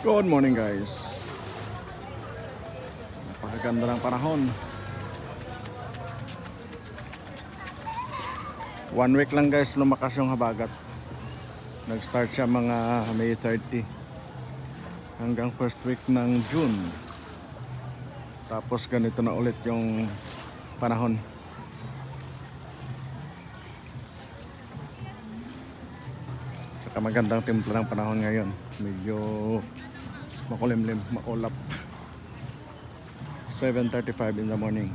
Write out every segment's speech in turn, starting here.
Good morning guys. Napakaganda ng panahon. 1 week lang guys lumakas yung habagat. Nag-start siya mga May 30 hanggang first week ng June. Tapos ganito na ulit yung panahon. Saka magandang timpla ng panahon ngayon. Medyo makulimlim, makulap. 7:35 in the morning.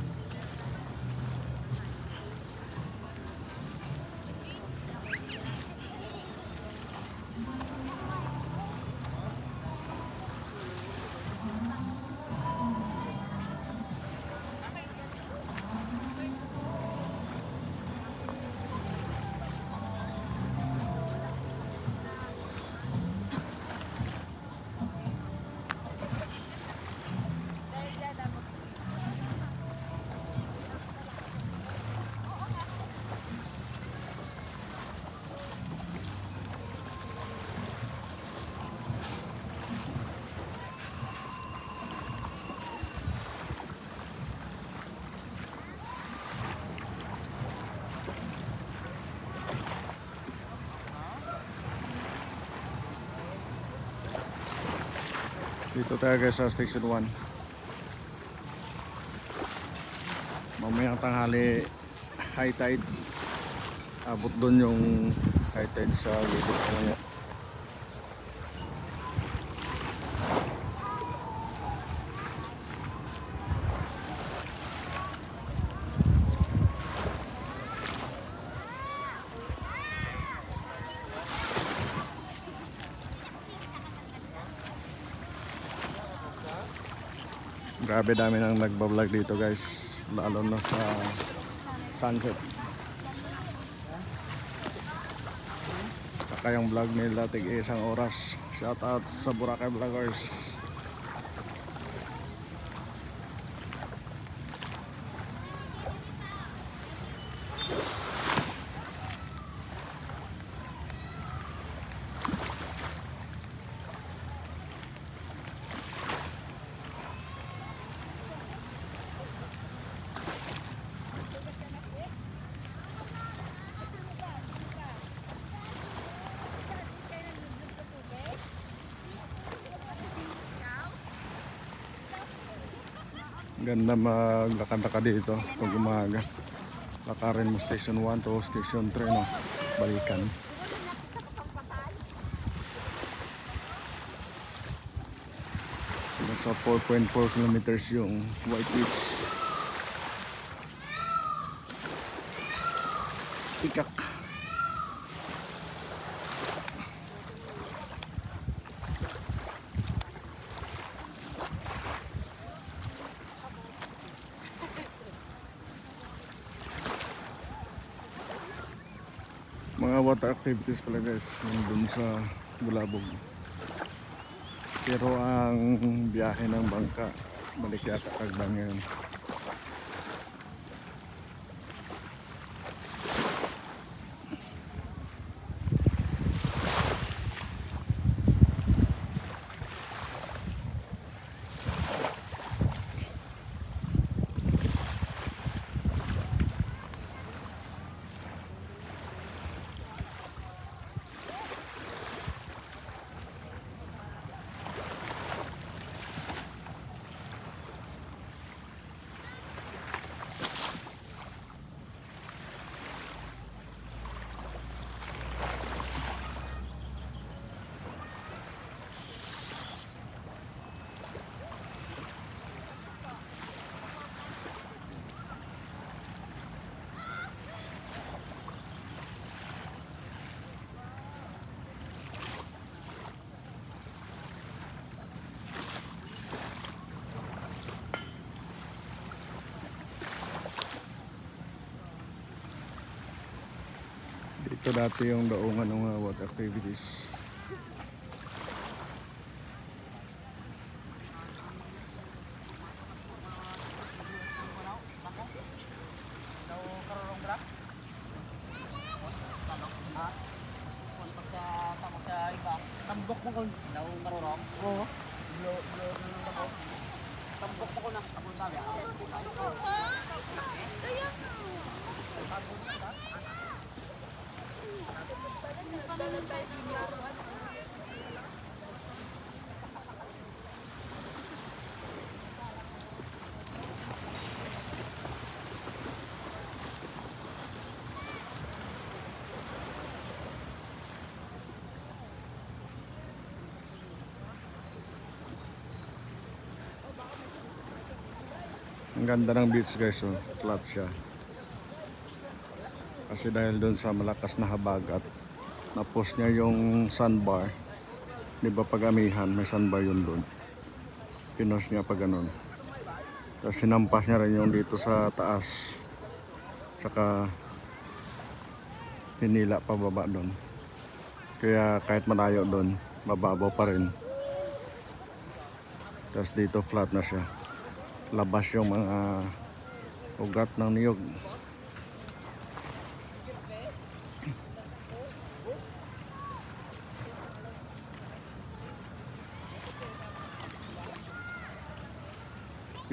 Dito tayo guys sa station 1. Mamayang tanghali high tide. Abot doon yung high tide sa gilid mamaya. Grabe dami nang nagbablog dito guys, lalo na sa sunset. Tsaka yung vlog nila tig isang oras. Shout out sa Boracay Vloggers. Ganda maglakad-lakad dito pag umaga. Lakarin mo station 1 to station 3 no. Balikan. Nasa 4.4 kilometers yung White Beach. Tikak. Mga water activities pala guys yung dun sa Bulabog. Pero ang biyahe ng bangka balik yata Agdan ngayon. Ito dati yung daungan ng mga water activities. Tambok mo kung daw marurong. Oo. Tambok mo ko na kapunta ba? Ang ganda ng beach guys, oh. Flat siya. Kasi dahil doon sa malakas na habag at na-post niya yung sandbar. Di ba pag amihan, may sandbar yun doon. Pinost niya pa ganun. Tapos sinampas niya rin yung dito sa taas. Tsaka hinila pa baba doon. Kaya kahit malayo doon, mababaw pa rin. Tapos dito flat na siya. Labas yung mga ugat ng niyog.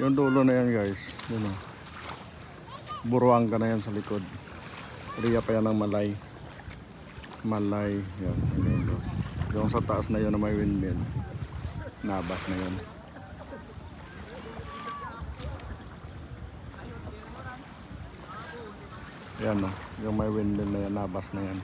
Yung dulo na yan guys, yun o. Buruanga na yan sa likod. Area pa yan ng Malay. Malay, yan. Yung sa taas na yun na may windmill. Nabas na yun. Yan o, yung may windmill na yan, nabas na yan.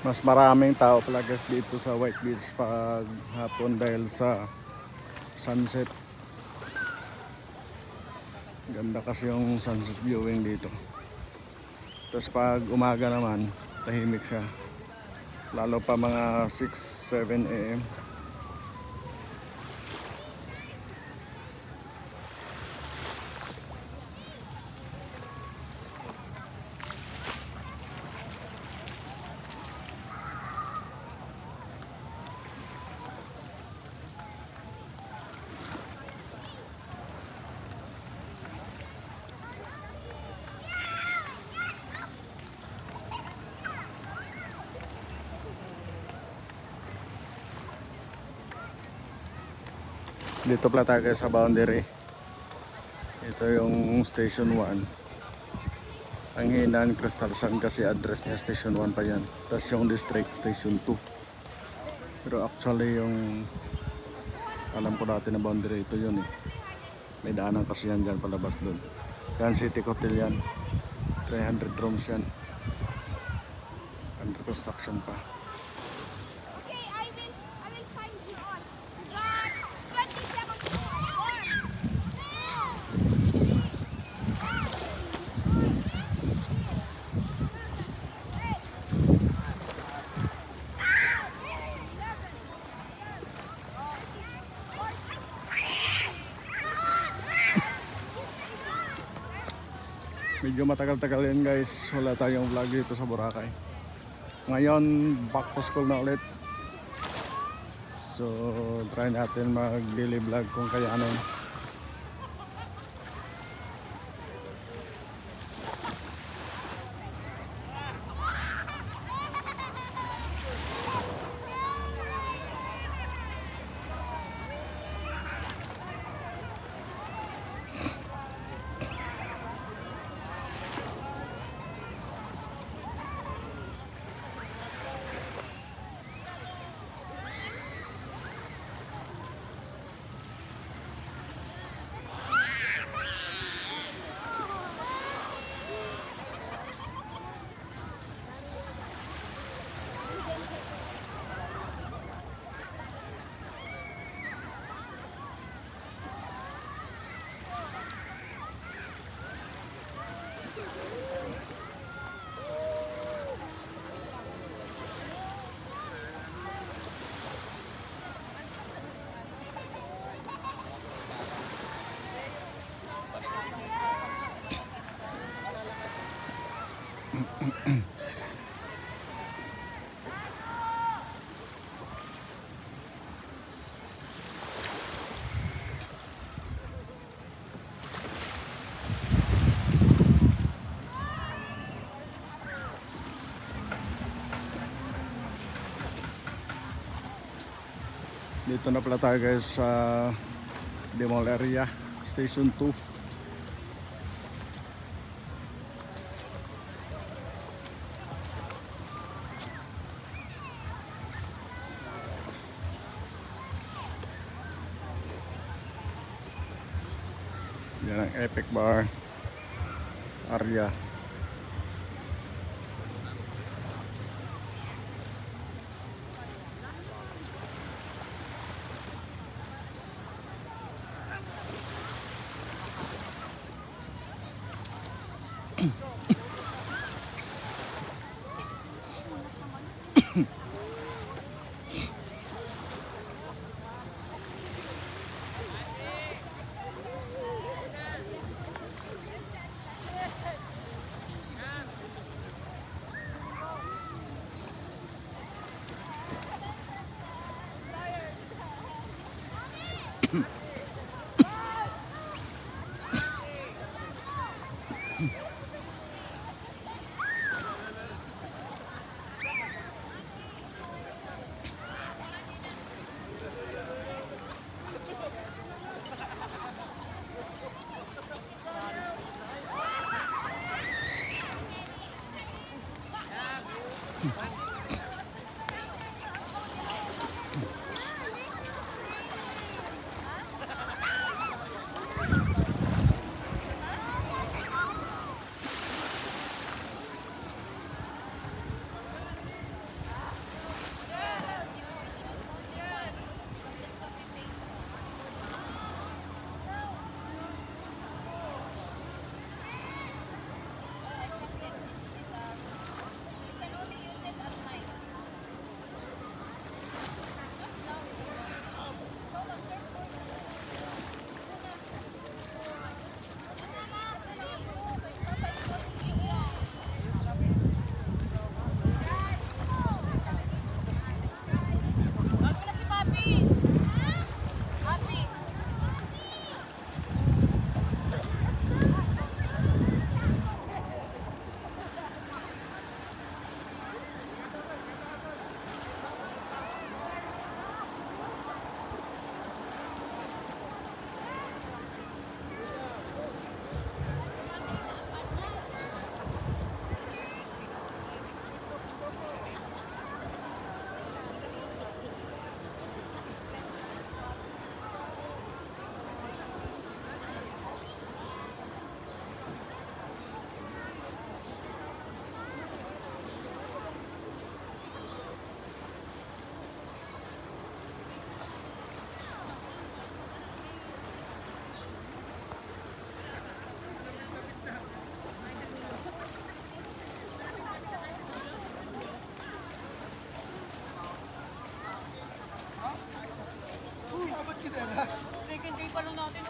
Mas maraming tao pala guys dito sa White Beach pag hapon dahil sa sunset. Ganda kasi yung sunset viewing dito. Tapos pag umaga naman, tahimik siya. Lalo pa mga 6-7 AM. Dito pala tayo sa boundary. Ito yung station 1. Ang Hinan, Crystal Sun kasi address niya station 1 pa yan. Tapos yung district station 2. Pero actually yung alam ko dati na boundary ito yun eh. May daanan kasi yan dyan palabas doon. Yan City Hotel yan. 300 rooms yan. Under construction pa. Okay, I will find you on. 20 seconds more. Medyo matagal-tagal yan guys. Wala tayong vlog dito sa Boracay. Ngayon back to school na ulit. So try natin mag daily vlog kung kayanin. Dito na pala tayo guys sa Demol area, station 2. Yan ang Epic Bar area. Second day pa lang natin.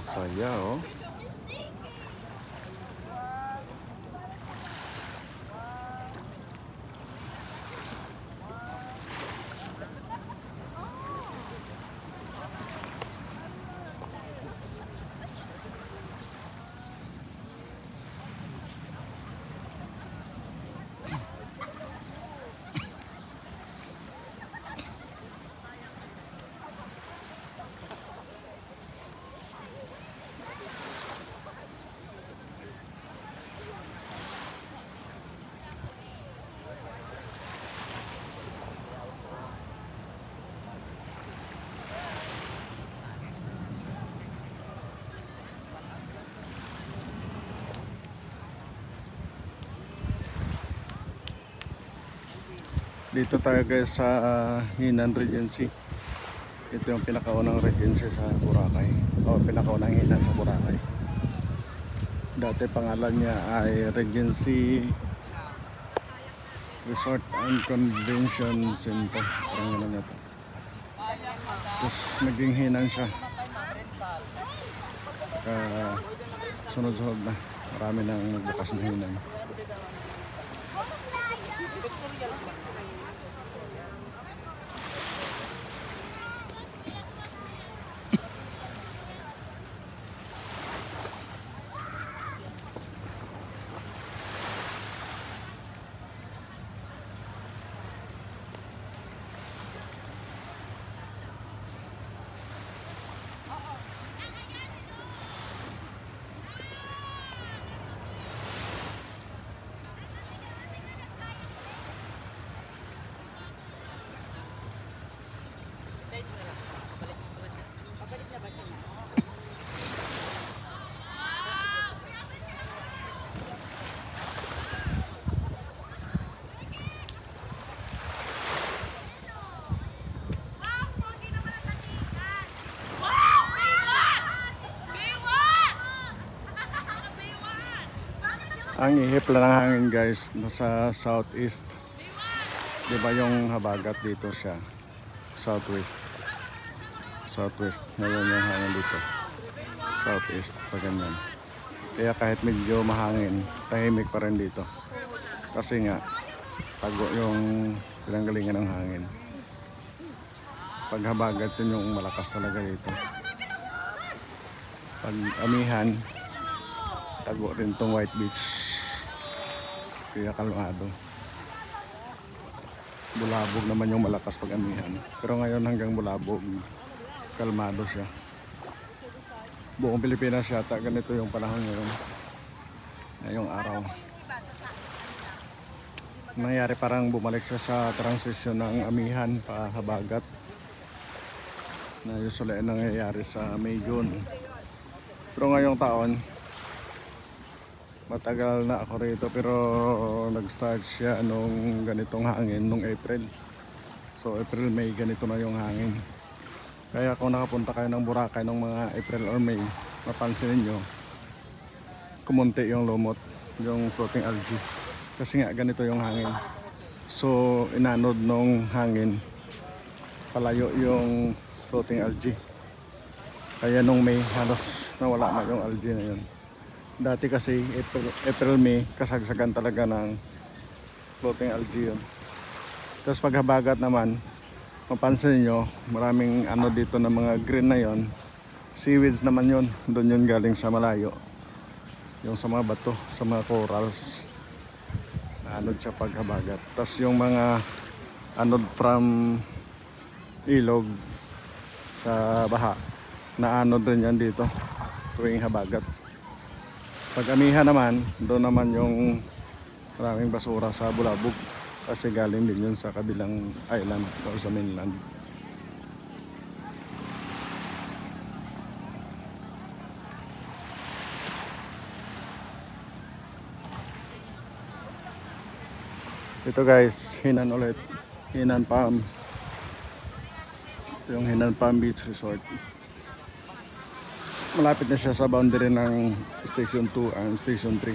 Saya oh. Dito tayo guys sa Hinan Regency. Ito yung pinakaunang Regency sa Boracay. O pinakaunang Hinan sa Boracay. Dati pangalan niya ay Regency Resort and Convention Center. Parang ano na ito. Tapos naging Hinan siya. Sunod-sunod na. Marami nang nagbukas na Hinan. Ang ihip lang ng hangin guys, nasa southeast. Diba yung habagat dito siya? Southwest. Southwest. Ngayon yung hangin dito. Southeast. Pa ganyan. Kaya kahit medyo mahangin, tahimik pa rin dito. Kasi nga, tago yung pinanggalingan ng hangin. Pag habagat yun yung malakas talaga dito. Pag amihan, tago rin tong White Beach. Kaya kalmado. Bulabog naman yung malakas pag amihan. Pero ngayon hanggang Bulabog, kalmado siya. Buong Pilipinas yata ganito yung panahon ngayon. Ngayong araw. Nangyari parang bumalik siya sa transition ng amihan pa habagat. Na usually nangyayari sa May, June. Pero ngayong taon, matagal na ako rito pero nag-start siya nung ganitong hangin nung April. So April, May ganito na yung hangin. Kaya kung nakapunta kayo ng Boracay nung mga April or May, mapansin niyo kumunti yung lumot, yung floating algae. Kasi nga ganito yung hangin. So inanod nung hangin, palayo yung floating algae. Kaya nung May halos nawala na yung algae na yun. Dati kasi April, May, kasagsagan talaga ng floating algae yun. Tapos pag habagat naman, mapansin nyo, maraming ano dito na mga green na yon. Seaweeds naman yun. Doon yun galing sa malayo. Yung sa mga bato, sa mga corals. Anod siya pag habagat. Tapos yung mga anod from ilog sa baha, na anod din yan dito tuwing habagat. Pag amihan naman, doon naman yung maraming basura sa Bulabog kasi galing din yun sa kabilang island o sa mainland. Ito guys, Hinan ulit. Hinan Palm. Ito yung Hinan Palm Beach Resort. Malapit na siya sa boundary ng Station 2 and Station 3.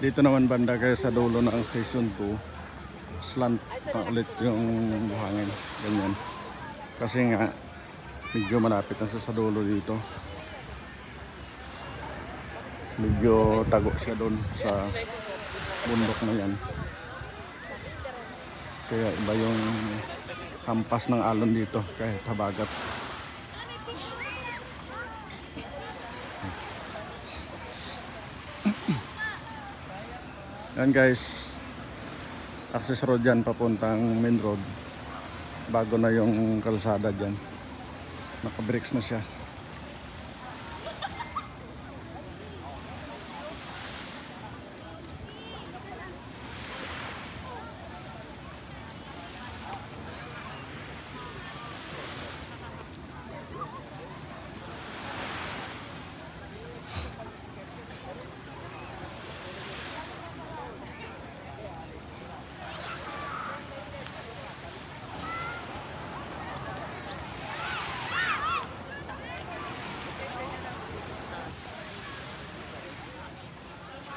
Dito naman banda kayo sa dulo ng Station 2, slant pa ulit yung buhangin, ganyan. Kasi nga medyo malapit na sa dulo dito. Medyo tago siya doon sa bundok na yan. Kaya iba yung hampas ng alon dito kahit habagat. Yan guys, access road dyan papuntang main road. Bago na yung kalsada dyan. Naka-brakes na siya.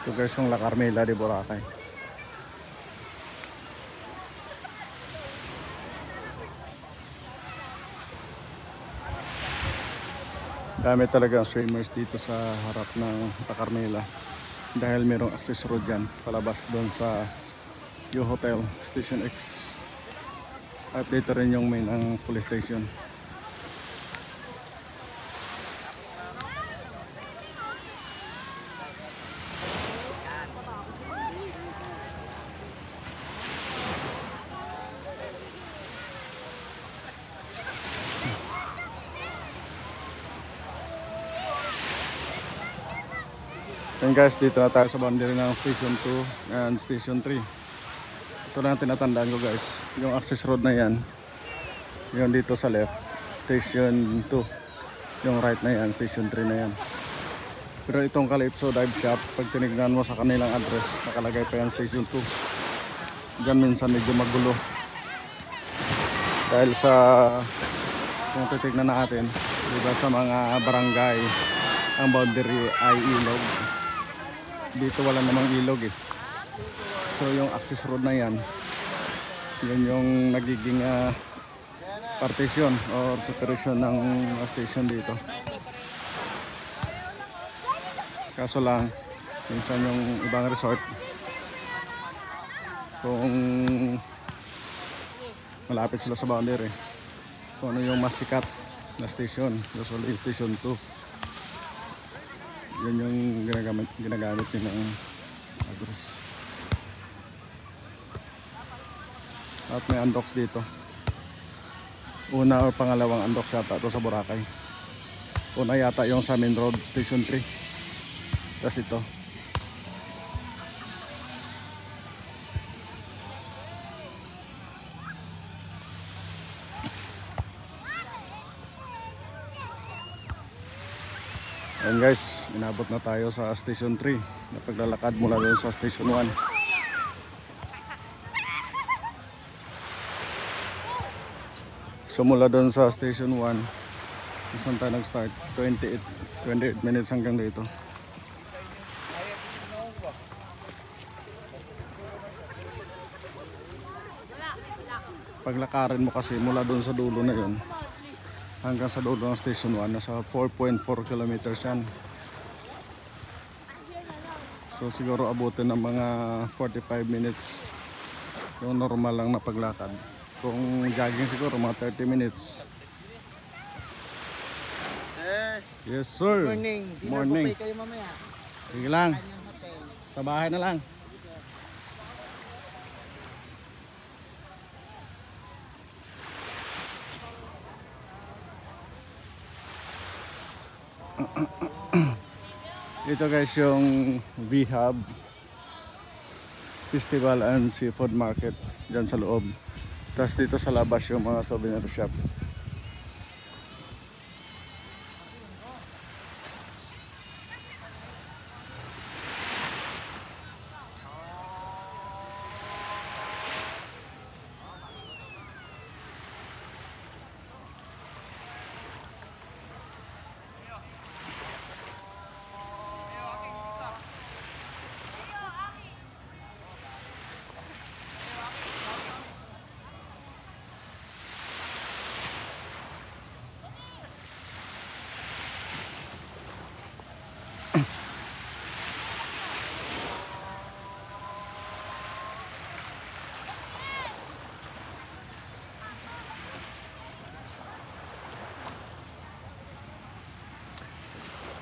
Ito guys yung La Carmela de Boracay. Dami talaga swimmers dito sa harap ng La Carmela. Dahil mayroong access road dyan palabas doon sa U Hotel Station X. At dito rin yung main ang police station. And guys, dito na tayo sa boundary ng Station 2 and Station 3. Ito na tinatandaan ko guys. Yung access road na yan. Yung dito sa left, Station 2. Yung right na yan, Station 3 na yan. Pero itong Calypso Dive Shop, pag tinignan mo sa kanilang address, nakalagay pa yan Station 2. Diyan minsan medyo magulo. Dahil sa, kung titignan natin, diba sa mga barangay, ang boundary ay ilog. Dito wala namang ilog eh. So yung access road na yan, yun yung nagiging partition or separation ng station dito. Kaso lang, minsan yung ibang resort, kung malapit sila sa boundary, kung ano yung mas sikat na station, usually Station 2, yun yung ginagamit nilang address. At may unlocks dito. Una o pangalawang unlocks yata ito sa Boracay. Una yata yung sa Main Road, Station 3. Tapos ito. Ayan guys, inabot na tayo sa Station 3. Napaglalakad mula doon sa Station 1. So mula doon sa Station 1, saan tayo nag-start? 28 minutes hanggang dito. Paglakarin mo kasi mula doon sa dulo na yun hanggang sa dulo ng Station 1, nasa 4.4 kilometers yan. So siguro abutin ng mga 45 minutes yung normal lang na paglakad. Kung jogging siguro mga 30 minutes. Sir, Yes sir. morning. Dinner Morning. buffet kayo mamaya. Sige lang. Kanyang hotel. Sa bahay na lang. Ito guys yung V-Hub Festival and Seafood Market dyan sa loob. Tapos dito sa labas yung mga souvenir shop.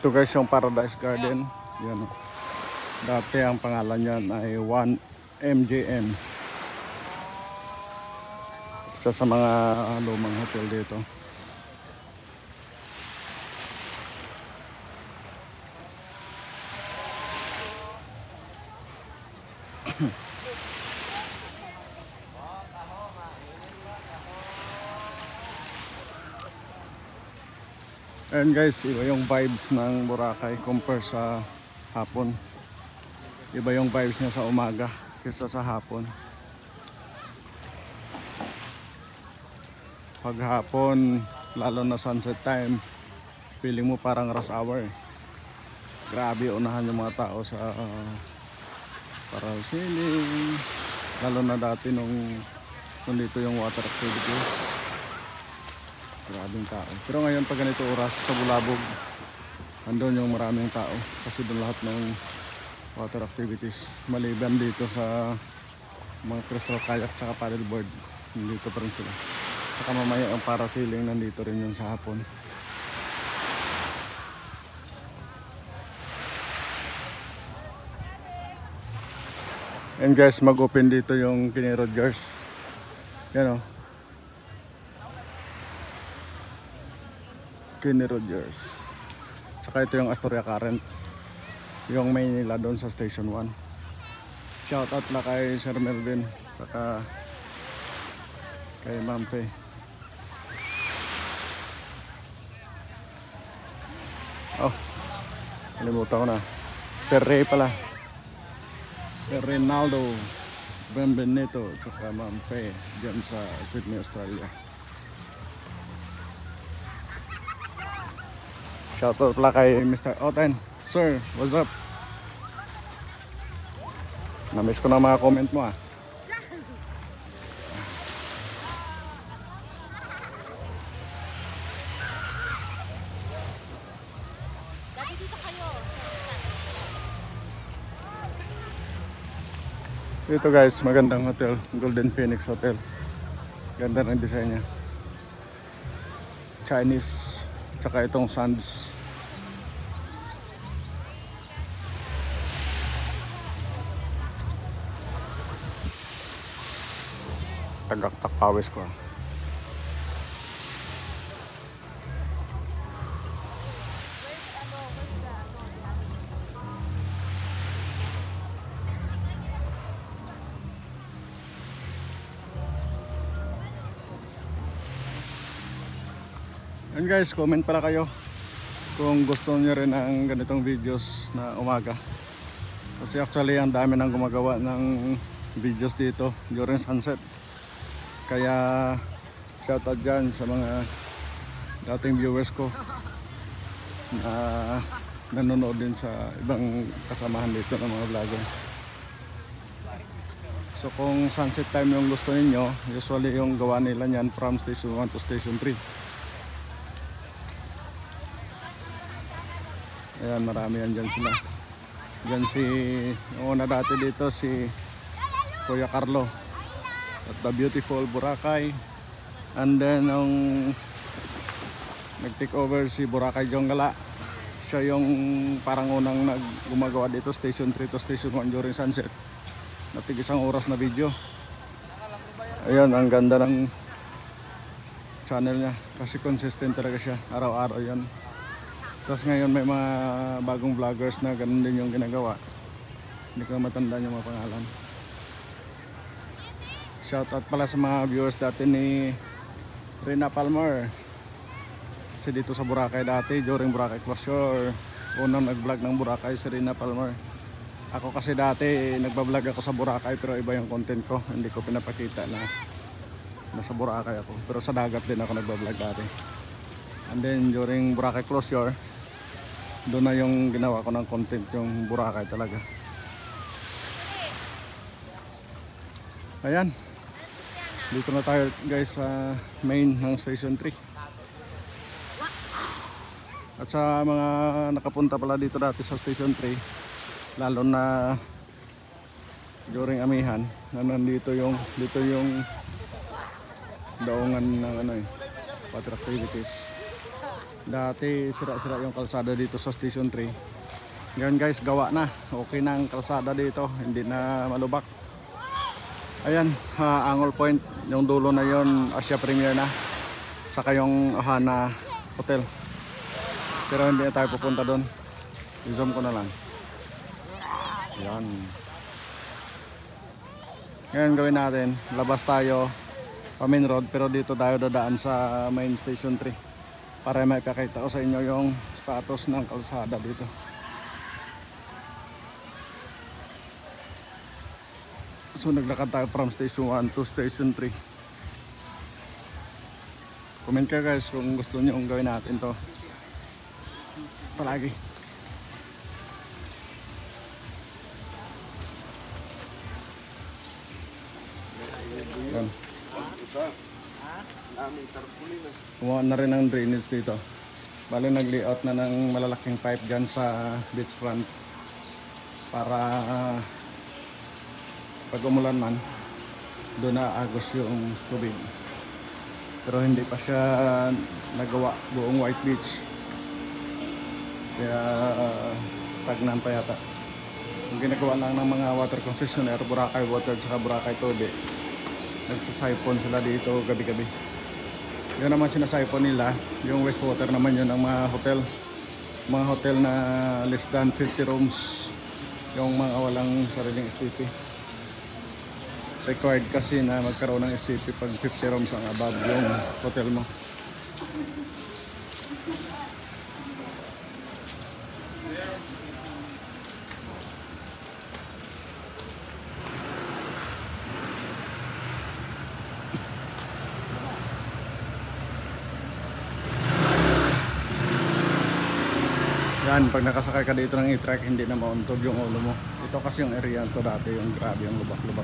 Ito guys yung Paradise Garden. Yan. Dati ang pangalan niyan ay 1MJM. Isa sa mga lumang hotel dito. And guys, iba yung vibes ng Boracay compare sa hapon. Iba yung vibes niya sa umaga kaysa sa hapon. Pag hapon, lalo na sunset time, feeling mo parang rush hour. Grabe, unahan yung mga tao sa parasailing. Lalo na dati nung dito yung water activities. Maraming tao. Pero ngayon pag ganito oras sa Bulabog, andun yung maraming tao. Kasi doon lahat ng water activities. Maliban dito sa mga crystal kayak tsaka paddleboard. Nandito pa rin sila. Saka mamaya ang parasailing nandito rin yun sa hapon. And guys, mag-open dito yung Kenny Rogers. Yan o. Kenny Rogers. Saka ito yung Astoria Current. yung main nila doon sa Station 1. Shoutout na kay Sir Melvin saka kay Ma'am Faye. Oh, kalimutan ko na. Sir Ray pala. Sir Ronaldo Benvenuto saka Ma'am Faye dyan sa Sydney, Australia. Shoutout pala kay Mr. Oten. Sir, what's up? Na-miss ko na mga comment mo ah. Dati dito kayo. Dito guys, magandang hotel, Golden Phoenix Hotel. Ganda ng design niya. Chinese, tsaka itong sands. Tagaktak pawis ko. And guys, comment para kayo kung gusto niyo rin ang ganitong videos na umaga. Kasi actually ang dami nang gumagawa ng videos dito during sunset. Kaya shoutout dyan sa mga dating viewers ko na nanonood din sa ibang kasamahan dito ng mga vlogger. So kung sunset time yung gusto niyo, usually yung gawa nila niyan from Station 1 to Station 3. Ayan, marami yan dyan sila. Dyan si, yung una dati dito si Kuya Carlo at the beautiful Boracay. And then nung nag-take over si Boracay Jonggala, siya yung parang unang gumagawa dito Station 3 to Station 1 during sunset. Natig isang oras na video. Ayan, ang ganda ng channel niya kasi consistent talaga siya, araw-araw yan. Tapos ngayon may mga bagong vloggers na ganun din yung ginagawa. Hindi ko matandaan yung mga pangalan. Shoutout pala sa mga viewers dati ni Rina Palmer. Kasi dito sa Boracay dati, during Boracay Closure, unang nag-vlog ng Boracay si Rina Palmer. Ako kasi dati nagbablog ako sa Boracay pero iba yung content ko. Hindi ko pinapakita na nasa Boracay ako. Pero sa dagat din ako nagbablog dati. And then during Boracay Closure, doon na yung ginawa ko ng content, yung Boracay talaga. Ayan, dito na tayo guys sa main ng Station 3. At sa mga nakapunta pala dito dati sa Station 3, lalo na during amihan, na nandito yung daungan ng water activities. Dati sira-sira yung kalsada dito sa Station 3. Ngayon guys, gawa na. Okay na ang kalsada dito, hindi na malubak. Ayan, Angol Point, yung dulo na yon, Asia Premier na. Saka yung Ohana Hotel. Pero hindi na tayo pupunta doon. I-zoom ko na lang. Ayan. Ngayon gawin natin, labas tayo pa main road, pero dito tayo dadaan sa main Station 3 para may pakita ko sa inyo yung status ng kalsada dito. So naglakad tayo from Station 1 to Station 3. Comment kayo guys kung gusto nyo gawin natin to palagi. Yan. Kumuha na rin ng drainage dito. Bali nag-layout na ng malalaking pipe dyan sa beachfront para pag umulan man doon na agos yung tubig. Pero hindi pa siya nagawa buong White Beach, kaya stagnant pa yata. Yung ginagawa lang ng mga water concessionaire, Boracay Water at Boracay Tobe, nagsasiphon sila dito gabi-gabi. Yun naman sinasiphon nila, yung wastewater naman yun ng mga hotel. mga hotel na less than 50 rooms, yung mga walang sariling STP. Required kasi na magkaroon ng STP pag 50 rooms ang above yung hotel mo. Yan, pag nakasakay ka dito ng e-trike, hindi na mauntog yung ulo mo. Ito kasi yung area to dati, yung grabe, yung lubak-lubak.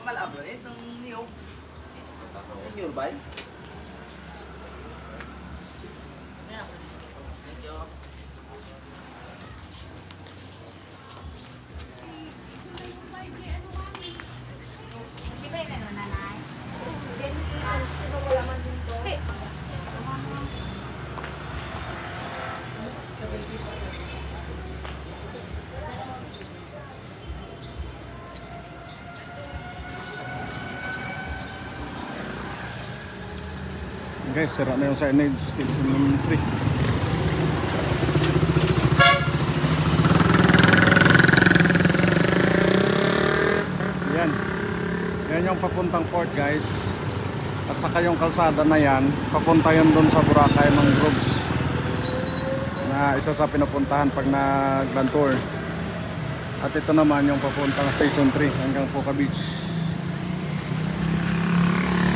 Malabo eh, itong niyog. Yung ba? Di ba yung ano, nanay? Guys, sira na yung signage, station 3. Yan. Yan yung papuntang port, guys. At saka yung kalsada na yan, papunta yun doon sa Boracay Mangroves. Na isa sa pinupuntahan pag nag-land tour. At ito naman yung papuntang station 3 hanggang Puka Beach.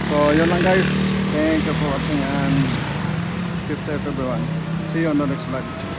So, yun lang guys. Thank you for watching and keep safe everyone. See you on the next vlog.